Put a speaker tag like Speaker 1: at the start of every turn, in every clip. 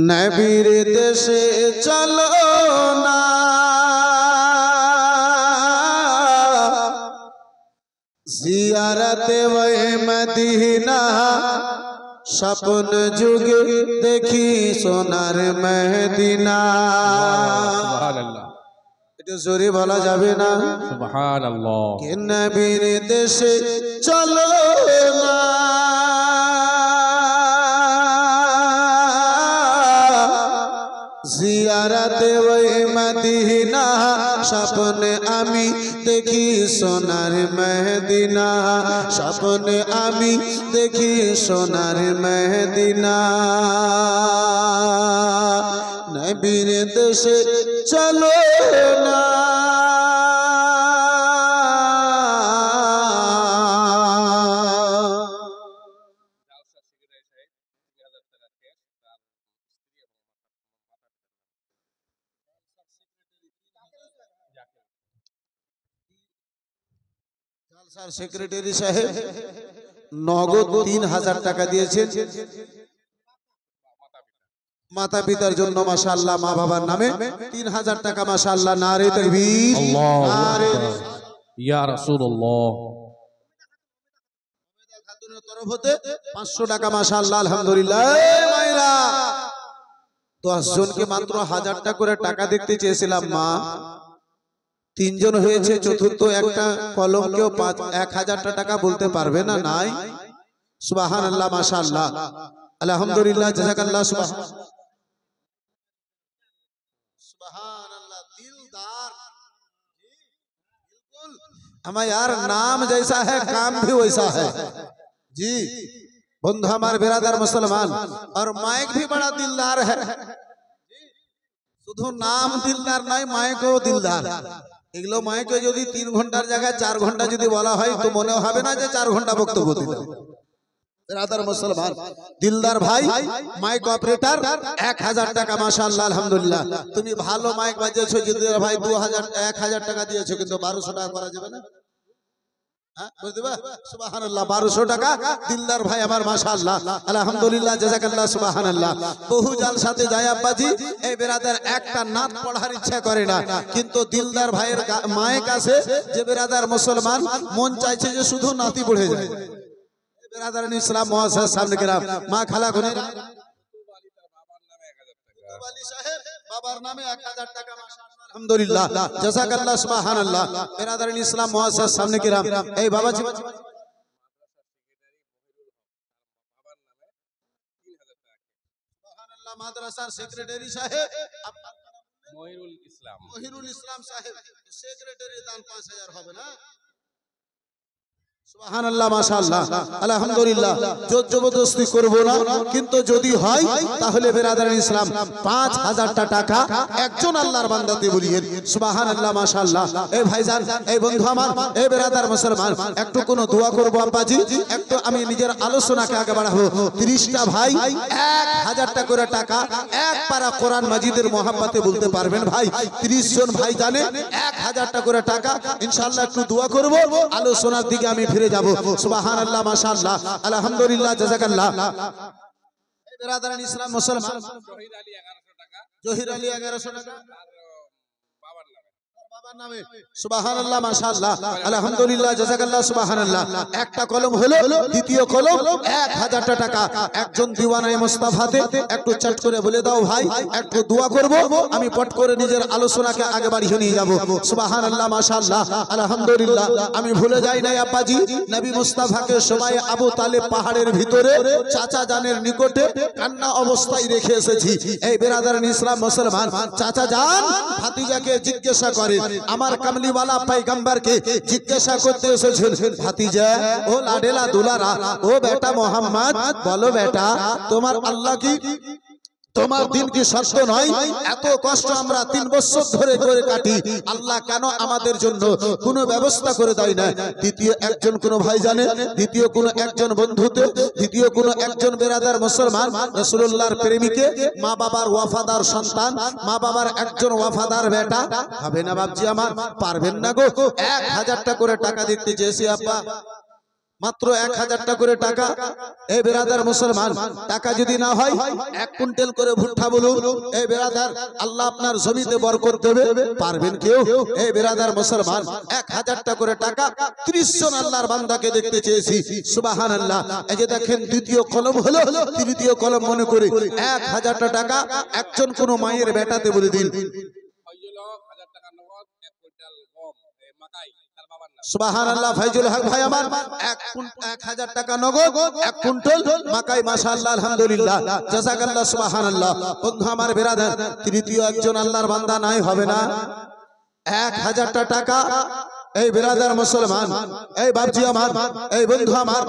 Speaker 1: নবীর দেশে চলো না জিয়ারতে ওই মদিনা স্বপ্ন যুগে দেখি সোনার মদিনা।
Speaker 2: সুবহানাল্লাহ।
Speaker 1: একটু জোরে বলা যাবে না?
Speaker 2: সুবহানাল্লাহ।
Speaker 1: কে নবীর দেশে চলো না জিয়ারতে ওই মদিনা স্বপ্নে আমি দেখি সোনার মদিনা স্বপ্নে আমি দেখি সোনার মদিনা। নবীর দেশে চলো না সেক্রেটারি সাহেব নগদ ৩,০০০ টাকা দিয়েছেন মাতা পিতার জন্য। মাশাআল্লাহ, মা বাবার নামে ৩,০০০ টাকা। মাশাআল্লাহ, নারে তাকবীর, নারে
Speaker 2: ইয়া রাসূলুল্লাহ।
Speaker 1: খাতুনের তরফ হতে ৫০০ টাকা। মাশাআল্লাহ, আলহামদুলিল্লাহ। মায়েরা ১০ জনকে মাত্র ১০০০ টাকা করে টাকা দেখতে চেয়েছিলাম মা, ৩ জন হয়েছে। চতুর্থ একটা কলম কেউ ১,০০০ টাকা বলতে পারবে না? নাই? সুবহানাল্লাহ, মাশাআল্লাহ, আলহামদুলিল্লাহ, জাযাকাল্লাহ। सुबहानअल्लाह, दिलदार। बिल्कुल हमारा यार नाम जैसा है काम भी वैसा है जी। बंधु हमारे बिरादर मुसलमान, और माइक भी बड़ा दिलदार है। শুধু নাম দিলদার নাই, মাইকও দিলদার। এগুলো মাইকে যদি ৩ ঘন্টার জায়গায় ৪ ঘন্টা যদি বলা হয় তো মনে হবে না যে ৪ ঘন্টা বক্তব্য দিলাম। बिरादर मुसलमान, दिलदार भाई माइक ऑपरेटर ১,০০০ টাকা। মাশাআল্লাহ, আলহামদুলিল্লাহ। তুমি ভালো মাইক বাজিয়েছো দিলদার ভাই, ১,০০০ টাকা দিয়েছো, কিন্তু ১২০০ টাকা করা যাবে না? হ্যাঁ, বুঝতে পারবে? সুবহানাল্লাহ, ১২০০ টাকা দিলদার ভাই আমার। মাশাআল্লাহ, আলহামদুলিল্লাহ, জাযাকাল্লাহ। সুবহানাল্লাহ। বহু জালসাতে যায় আব্বাজি, এই বিরাদার একটা নাত পড়ার ইচ্ছা করে না, কিন্তু দিলদার ভাইয়ের মাইক আছে যে বিরাদার মুসলমান মন চাইছে যে শুধু নাতি পড়ে যায়। बिरादरान इस्लाम मुअज़्ज़ज़ सामने किराम, माँ खाला गुने बाबर नामे ১,০০০ টাকা। माशाअल्लाह, अल्हम्दुलिल्लाह, जज़ाकल्लाह, सुबहानअल्लाह। बिरादरान इस्लाम मुअज़्ज़ज़ सामने किराम, ए बाबा जी सुबहानअल्लाह। माद्रासार सेक्रेटारी साहेब মহিরুল ইসলাম সাহেব, সেক্রেটারি দান ৫,০০০ হবে না? সুবহানাল্লাহ, মাশাআল্লাহ, আলহামদুলিল্লাহ। জোর জবরদস্তি করব না, কিন্তু যদি হয় তাহলে বিরাদরান ইসলাম ৫,০০০ টাকা একজন আল্লাহর বান্দাতে বলিয়েন। সুবহানাল্লাহ, মাশাআল্লাহ। এই ভাইজান, এই বন্ধু আমার, এই বিরাদার মুসলমান, একটু কোন দোয়া করব আব্বাজি। একটু আমি নিজের আলোচনাকে আগে বাড়াবো। ৩০টা ভাই ১,০০০ টাকা করে টাকা এক পারা কোরআন মাজিদের মহব্বতে বলতে পারবেন ভাই? ৩০ জন ভাই জানে ১,০০০ টাকা করে টাকা। ইনশাআল্লাহ একটু দোয়া করব, আলোচনার দিকে আমি ফিরে যাব। সুবহানাল্লাহ, মাশাআল্লাহ, আলহামদুলিল্লাহ, জাযাকাল্লাহ। এই বিরাদরান ইসলাম মুসলমান, জহির আলী ১১০০ টাকা বাবার নামে। সুবহানাল্লাহ, মাশাআল্লাহ, আলহামদুলিল্লাহ, জাযাকাল্লাহ। সুবহানাল্লাহ। একটা কলম হলো, দ্বিতীয় কলম ১,০০০ টাকা একজন দিওয়ানায়ে মুস্তাফাতে। একটু চট করে বলে দাও ভাই, একটু দোয়া করব, আমি পট করে নিজের আলোচনাকে আগে বাড়িয়ে নিয়ে যাব। সুবহানাল্লাহ, মাশাআল্লাহ, আলহামদুলিল্লাহ। আমি ভুলে যাই নাই আব্বাজি, নবী মুস্তাফাকে সময় আবু তালেব পাহাড়ের ভিতরে চাচা জানের নিকটে কান্না অবস্থায় রেখে এসেছি। এই বিরাদরান ইসলাম মুসলমান, চাচা জান ভাতিজাকে জিজ্ঞাসা করে, আমার কামলিওয়ালা পয়গম্বরকে জিজ্ঞাসা করতে এসেছেন, ভাতিজা ও লাডেলা দুলারা, ও বেটা মোহাম্মদ, বলো বেটা তোমার আল্লাহ কি তোমার দিন কি সত্য নয়? এত কষ্ট আমরা ৩ বছর ধরে করে কাটি, আল্লাহ কেন আমাদের জন্য কোনো ব্যবস্থা করে দেয় না? দ্বিতীয় একজন কোন ভাই জানে, দ্বিতীয় কোন একজন বন্ধুতে, দ্বিতীয় কোন একজন বেরাদার মুসলমান রাসূলুল্লাহর প্রেমিকে, মা বাবার ওয়াফাদার সন্তান, মা বাবার একজন ওয়াফাদার বেটা হবে না? বাপজি আমার পারবেন না গো, ১,০০০ টাকা করে টাকা দিতে চেয়েছি আব্বা। মাত্র 1000 টাকা করে টাকা। এই বেরাদার মুসলমান, টাকা যদি না হয় 1 কুইন্টাল করে ভুট্টা বলুন। এই বেরাদার, আল্লাহ আপনার জমিতে বরকত দেবে, পারবেন কেউ? এই বেরাদার মুসলমান, 1000 টাকা করে টাকা 30 জন আল্লাহর বান্দাকে দেখতে চেয়েছি। সুবহানাল্লাহ। এই যে দেখেন দ্বিতীয় কলম হলো, তৃতীয় কলম মনে করে 1000 টাকা একজন কোন মায়ের বেটাতে বলে দিন। সুবহানাল্লাহ। ফাইজুল হক ভাই আমার 1000 টাকা নগদ 1 কুইন্টাল মাকাই, মাশাআল্লাহ, আলহামদুলিল্লাহ, জাযাকাল্লাহ, সুবহানাল্লাহ। বন্ধু আমার বেরাদার, তৃতীয় একজন আল্লাহর বান্দা নাই হবে না? 1000 টাকা। এই বেরাদার মুসলমান, এই বাপজি আমার, এই বন্ধু আমার,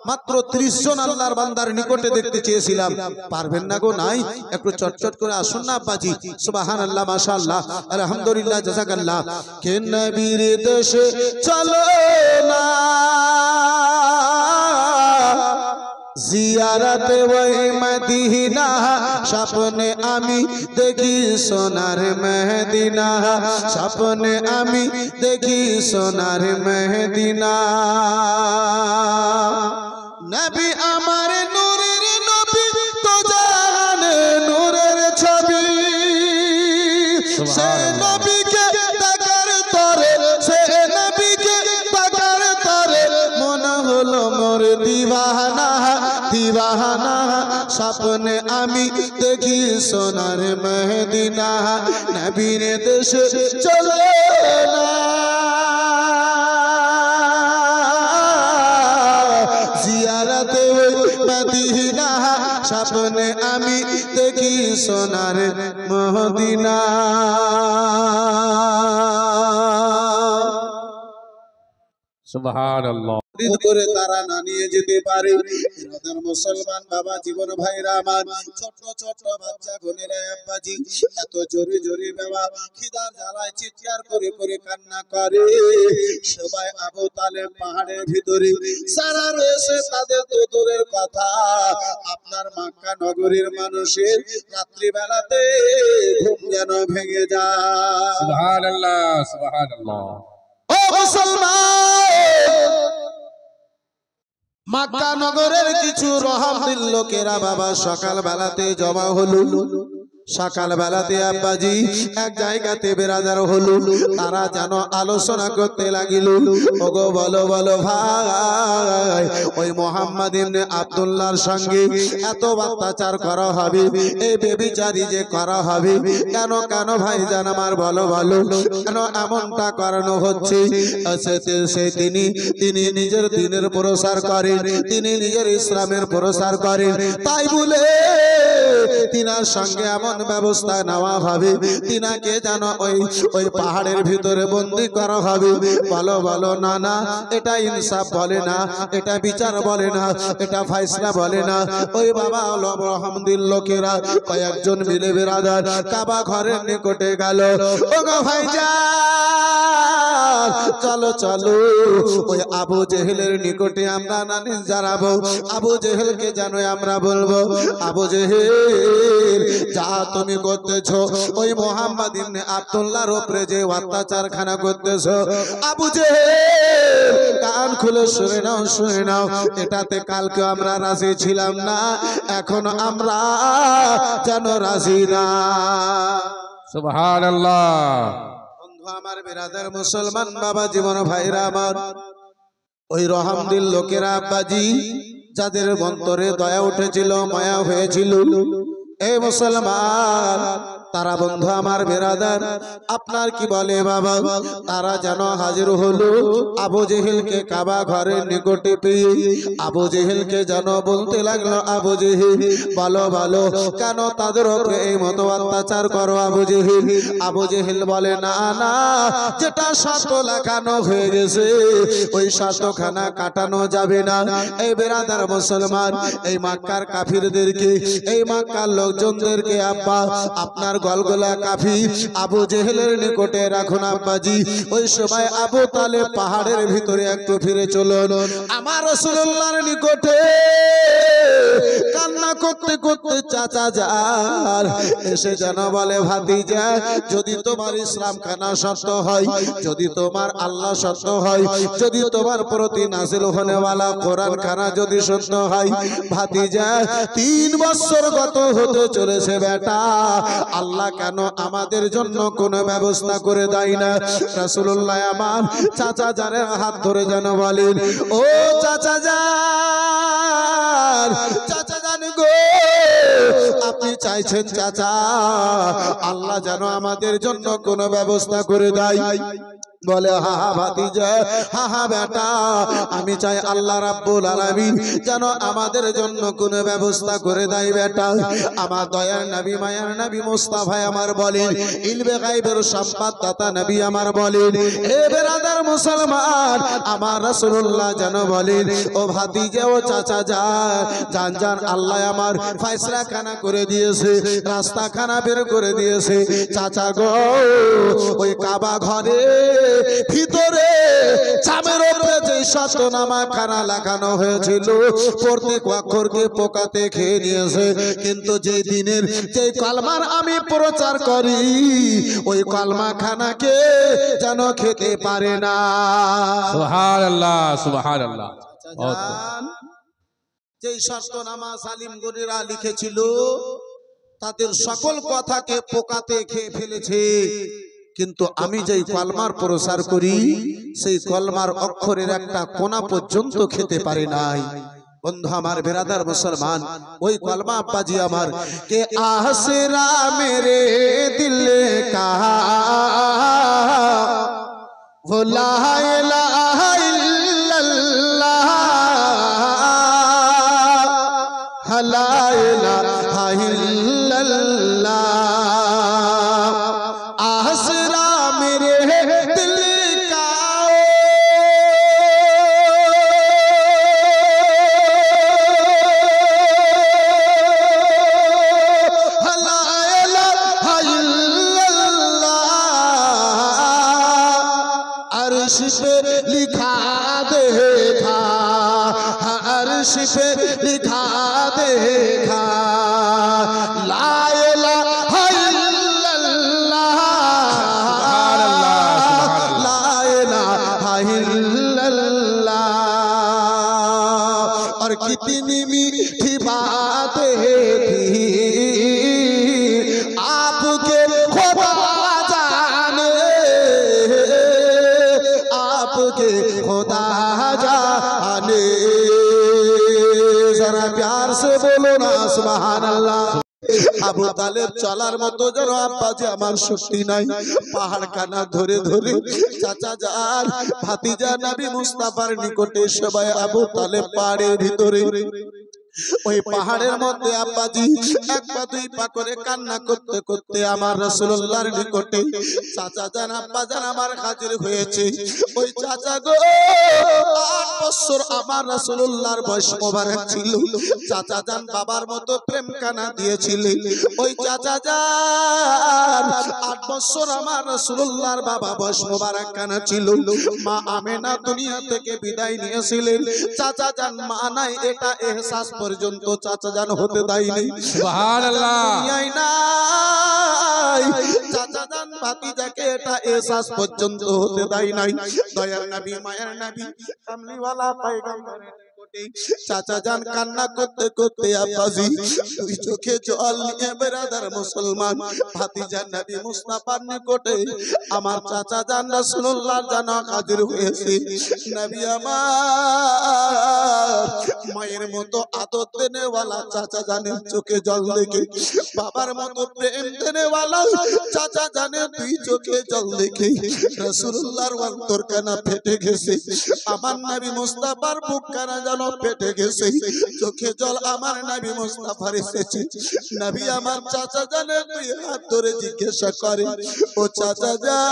Speaker 1: মাত্র 30 জন আল্লাহর বান্দার নিকটে দেখতে চেয়েছিলাম, পারবেন না গো? নাই? একটু চটচট করে আসুন না আব্বাজি। সুবহানাল্লাহ, মাশাআল্লাহ, আলহামদুলিল্লাহ, জাযাকাল্লাহ। কে নবীর দেশে চলো না জিয়ারতে ওই মদিনা, স্বপ্নে আমি দেখি সোনার মদিনা, স্বপ্নে আমি দেখি সোনার মদিনা। নবী আমার নূরের নবী, তো জানে নূরের ছবি, সে নবীকে তাকার তরে, সে নবীকে তাকার তরে মন হলো মোর দিওয়ানা, দিওয়ানা। স্বপ্নে আমি দেখি সোনার মদিনা, নবীর দেশে চলো না জিয়ারতে মদিনা, স্বপ্নে আমি দেখি সোনার মদিনা।
Speaker 2: সুবহানাল্লাহ।
Speaker 1: করে তারা না নিয়ে যেতে পারে। বেরাদার মুসলমান বাবা জীবন ভাইরা আমার, ছোট ছোট বাচ্চা গুনেরা আব্বাজি এত জোরে জোরে বাবা খিদার জ্বালায় চিৎকার করে করে কান্না করে। সবাই আবু তালেব পাহাড়ের ভিতরে সারা রয়েছে, তাদের তো দূরের কথা, আপনার মক্কা নগরীর মানুষের রাত্রি বেলাতে ঘুম যেন ভেঙে যায়।
Speaker 2: সুবহানাল্লাহ, সুবহানাল্লাহ।
Speaker 1: ও মুসলমান, মক্কা নগরের কিছু রহমদিল লোকেরা বাবা সকাল বেলাতে জমা হলো। সকাল বেলাতে আব্বাজি এক জায়গাতে বেরাদার হলো, তারা যেন আলোচনা করতে লাগিল। ওগো বলো বলো ভাই, ওই মুহাম্মদ ইবনে আব্দুল্লাহর সঙ্গে এত অত্যাচার করা হবে, এই বেবিচারি যে করা হবে কেন? কেন ভাই জান আমার, বলো বলো, কেন এমনটা করানো হচ্ছে? সে তিনি নিজের দিনের প্রসার করেন, তিনি নিজের ইসলামের প্রসার করেন, তাই বলে তিনার সঙ্গে এমন ব্যবস্থা নেওয়া হবে, তিনাকে যেন ওই পাহাড়ের ভিতরে বন্দী করা হবে। বলো বলো, না না, এটা ইনসাফ বলে না, এটা বিচার বলে না, এটা ফায়সালা বলে না। ওই বাবা রহমদিল লোকেরা কয়েকজন মিলে বেরাদার কাবা ঘরের নিকটে গেল। ওগো ভাইজান, চলো চলো, ওই আবু জেহেলের নিকটে আমরা নানি জানাবো। আবু জেহেলকে জানো আমরা বলবো, আবু জেহেল যা তুমি করতেছো, ওই মুহাম্মদ ইবনে আব্দুল্লাহর উপরে যে অত্যাচার খানা করতেছো, আবু জেহেল কান খুলে শুনে নাও, শুনে নাও, এটাতে কালকে আমরা রাজি ছিলাম না, এখন আমরা যেন রাজি না।
Speaker 2: সুবহানাল্লাহ।
Speaker 1: বন্ধু আমার, বেরাদার মুসলমান বাবা জীবন ভাইরা আমার, ওই রহমদিল লোকেরা আব্বাজি যাদের অন্তরে দয়া উঠেছিল, মায়া হয়েছিল, এই মুসলমান তারা বন্ধু আমার বেরাদার আপনার কি বলে বাবা, তারা যেন হাজির হলো আবু জেহেলকে কাবা ঘরের নিকটে পেয়ে। আবু জেহেলকে যেন বলতে লাগলো, আবু জেহেল বলো বলো, কেন তাদের উপরে এই মতো অত্যাচার করো আবু জেহেল? আবু জেহেল বলে, না না, যেটা শর্ত লাগানো হয়ে গেছে ওই শর্তখানা কাটানো যাবে না। এই বেরাদার মুসলমান, এই মক্কার কাফিরদেরকে, এই মক্কার লোকজনদেরকে আব্বা আপনার গলগলা কাফি আবু জেহেলের নিকটে রাখুন আব্বাজি। ওই সময় আবু তালেব পাহাড়ের ভিতরে একটু ফিরে চলুন আমার রাসূলুল্লাহর নিকটে কান্না করতে করতে চাচা যান এসে যেন বলে ভাতিজা যদি তোমার ইসলাম খানা সত্য হয়, যদি তোমার আল্লাহ সত্য হয়, যদি তোমার প্রতি নাজিল হনেওয়ালা কোরআন খানা যদি সত্য হয়, ভাতিজা 3 বছর গত হতে চলেছে বেটা, আল্লাহ কেন আমাদের জন্য কোনো ব্যবস্থা করে দেয় না? রাসূলুল্লাহ আমার চাচা জানের হাত ধরে যেন বলেন ও চাচা জান, চাচা জান গো আপনি চাইছেন চাচা আল্লাহ যেন আমাদের জন্য কোনো ব্যবস্থা করে দেয়? বলে হা হা ভাতিজা, হা হা বেটা, আমি চাই আল্লাহ রাব্বুল আলামিন যেন আমাদের জন্য কোনো ব্যবস্থা করে দেয় বেটা। আমার দয়ার নবী মায়ার নবী মুস্তাফা আমার বলেন, ইলমে গায়বের সম্পদদাতা নবী আমার বলেন, হে বেরাদার মুসলমান আমার রাসূলুল্লাহ যেন বলেন ও ভাতিজা ও চাচা জান জান আল্লাহ আমার ফয়সালা খানা করে দিয়েছে, রাস্তা খানা বের করে দিয়েছে চাচা গো। ওই কাবা ঘরে ভিতরে চামের উপরে যে শতনামা খানা লাগানো হয়েছিল প্রত্যেক অক্ষরকে পোকাতে খেয়ে নিয়েছে, কিন্তু যে দিনের যে কলমার আমি প্রচার করি ওই কলমা খানাকে যেন খেতে পারে না।
Speaker 2: সুবহানাল্লাহ সুবহানাল্লাহ।
Speaker 1: যেই শতনামা সালিম গনিরা লিখেছিল তাদের সকল কথাকে পোকাতে খেয়ে ফেলেছে, কিন্তু আমি যেই কলমার প্রচার করি সেই কলমার অক্ষরের একটা কোনা পর্যন্ত খেতে পারে নাই। বন্ধু আমার বেরাদার মুসলমান, ওই কলমা আব্বাজি আমার কে আসরা মেরে দিল কা वो ला इलाहा इल्लल्लाह ला इलाहा इल्लल्लाह आसरा मेरे दिल का ला इलाहा इल्लल्लाह अर्श पे लिखा देखा, अर्श पे लिखा देखा ला इलाहा इल्लल्लाह ला इलाहा इल्लल्लाह। और कितनी मीठी बातें थी आपके खुदा जाने, आपके खुदा जाने। जरा प्यार से बोलो ना सुभान अल्लाह। আবু তালেব চলার মতো যেন আব্বাজি আমার শক্তি নাই, পাহাড় কানা ধরে ধরে চাচা যান ভাতিজা নবী মুস্তাফার নিকটে সবাই আবু তালেব পাহাড়ের ভিতরে ওই পাহাড়ের মধ্যে আব্বাজি এক পা দুই পা করে কান্না করতে করতে আমার রাসূলুল্লাহর নিকটে চাচা জান আব্বা জান আমার হাজির হয়েছে। ওই চাচা গো 8 বছর আমার রাসূলুল্লাহর বয়স মোবারক ছিল, চাচা জান বাবার মতো প্রেম কানা দিয়েছিলেন। ওই চাচা জান 8 বছর আমার রাসূলুল্লাহর বাবা বয়স মোবারক কানা ছিল। মা আমেনা দুনিয়া থেকে বিদায় নিয়েছিলেন, চাচা জান মা নাই এটা এহসাস পর্যন্ত চাচা জান হতে দেয়নি।
Speaker 2: সুবহানাল্লাহ।
Speaker 1: দুনিয়ায় নাই চাচা জান ভাতিজাকে এটা এহসাস পর্যন্ত হতে দেয় নাই। দয়ার নবী মায়ের নবী কামলিওয়ালা পয়গম্বরের চাচা জান কান্না করতে করতে আব্বাজি দুই চোখে জল নিয়ে বেরাদার মুসলমান ভাতিজা নবী মুস্তাফার নিকটে আমার চাচা জান রাসূলুল্লাহর জান হাজির হয়েছে। নবী আমার মায়ের মতো আদর দেনেওয়ালা চাচা জানের চোখে জল দেখে, বাবার মতো প্রেম দেনেওয়ালা চাচা জানের দুই চোখে জল দেখে রাসূলুল্লাহর অন্তর কানা ফেটে গেছে। আমার নবী মুস্তাফার বুক কানা যেন পেটে গেছে, চোখে জল আমার নবী মুস্তাফার এসেছে। নবী আমার চাচা জানের দুই হাত ধরে জিজ্ঞাসা করে, ও চাচা জান,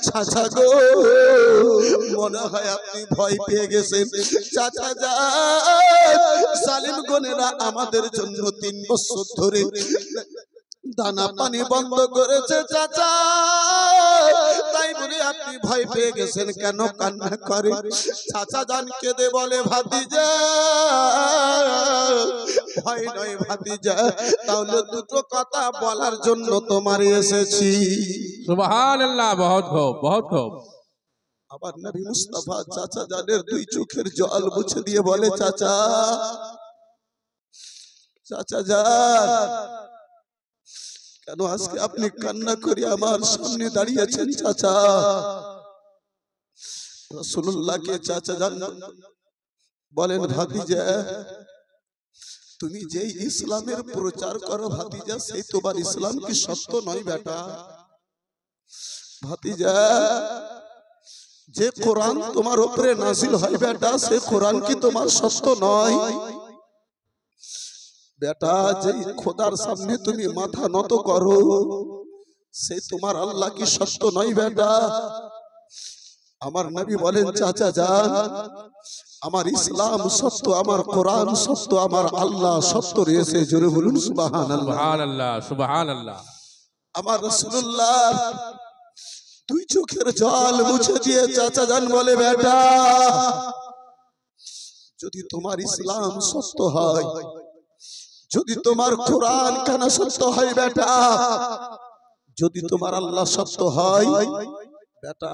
Speaker 1: চাচা গো, মনে হয় আপনি ভয় পেয়ে গেছেন। চাচা জান, সালিম গনেরা আমাদের জন্য 3 বছর ধরে দানা পানি বন্ধ করেছে চাচা, তাই বলে আপনি ভয় পেয়ে গেছেন কেন? কান্না করে। চাচা জান কেঁদে বলে, ভাতিজা, ভয় নয় ভাতিজা, তাহলে দুটো কথা বলার জন্য তোমার এসেছি।
Speaker 2: সুবহানাল্লাহ, বহুত খুব, বহুত খুব।
Speaker 1: আবার নবী মুস্তাফা চাচা জানের 2 চোখের জল মুছে দিয়ে বলে, চাচা, চাচা জান, কেন আজকে আপনি কান্না করে আমার সামনে দাঁড়িয়েছেন? চাচা, রাসূলুল্লাহকে চাচা জান বলেন, ভাতিজা, তুমি যেই ইসলামের প্রচার করো ভাতিজা, সেই তোমার ইসলাম কি সত্য নয় বেটা? ভাতিজা, যে কোরআন তোমার উপরে নাজিল হয় বেটা, সে কোরআন কি তোমার সত্য নয়? বেটা, যে খোদার সামনে তুমি মাথা নত করো, সে তোমার আল্লাহ কি সত্য নয় বেটা? আমার নবী বলেন, চাচা জান, আমার ইসলাম সত্য, আমার কোরআন সত্য, আমার আল্লাহ সত্য রয়েছে। জোরে বলুন সুবহানাল্লাহ,
Speaker 2: সুবহানাল্লাহ, সুবহানাল্লাহ।
Speaker 1: আমার রাসূলুল্লাহ 2 চোখের জল মুছে দিয়ে চাচা জান বলে, বেটা, যদি তোমার ইসলাম সত্য হয়, যদি তোমার কোরআন কানা সত্য হয় বেটা, যদি তোমার আল্লাহ সত্য হয় বেটা,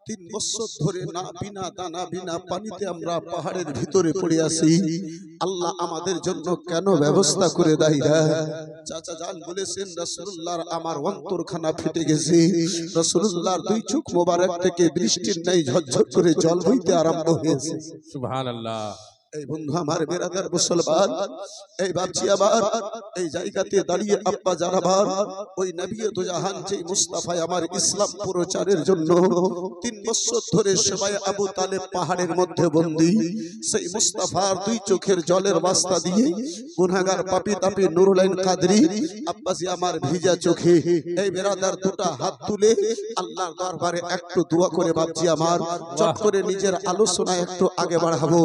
Speaker 1: 3 বছর ধরে না বিনা দানা বিনা পানিতে আমরা পাহাড়ের ভিতরে পড়ে আছি, আল্লাহ আমাদের জন্য কেন ব্যবস্থা করে দেয় না? চাচা জান বলেছেন, রাসূলুল্লাহর আমার অন্তরখানা ফেটে গেছে। রাসূলুল্লাহর 2 চোখ মোবারক থেকে বৃষ্টির ন্যায় ঝরঝর করে জল বইতে আরম্ভ হয়েছে।
Speaker 2: সুবহানাল্লাহ।
Speaker 1: এই বন্ধু আমার, বেরাদার মুসলমান, এই বাপজি আবার এই জায়গাতে দাঁড়িয়ে আব্বা জানাবার, ওই নবী দু জাহান যে মুস্তাফা আমার ইসলাম প্রচারের জন্য 3 বছর ধরে সবাই আবু তালেব পাহাড়ের মধ্যে বন্দী, সেই মুস্তাফার 2 চোখের জলের বাস্তা দিয়ে গুনাহগার পাপী তাপী নুরুল আইন কাদরি আব্বাজি আমার ভিজা চোখে, এই বেরাদার 2টা হাত তুলে আল্লাহর দরবারে একটু দোয়া করে বাপজি আমার চট করে নিজের আলোচনা একটু আগে বাড়াবো।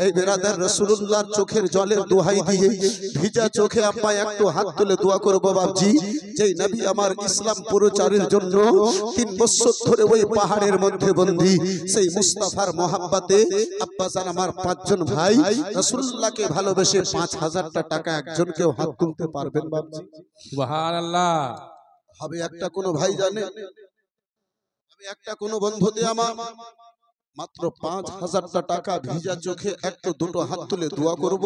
Speaker 1: এই রাসূলুল্লাহর চোখের জলের দোহাই দিয়ে ভিজা চোখে আব্বা একটু হাত তুলে দোয়া করব বাপজি, যেই নবী আমার ইসলাম প্রচারের জন্য 3 বছর ধরে ওই পাহাড়ের মধ্যে বন্দী, সেই মুস্তাফার মহব্বতে আব্বা জান আমার 5 জন ভাই রাসূলুল্লাহকে ভালোবেসে 5000 টাকা একজনকেও হাত তুলতে পারবেন বাপজি?
Speaker 2: সুবহানাল্লাহ।
Speaker 1: হবে একটা কোন ভাই জানে? হবে একটা কোন বন্ধুতে আমার মাত্র 5000 টাকা ভিজা চোখে একটু 2টো হাত তুলে দোয়া করব,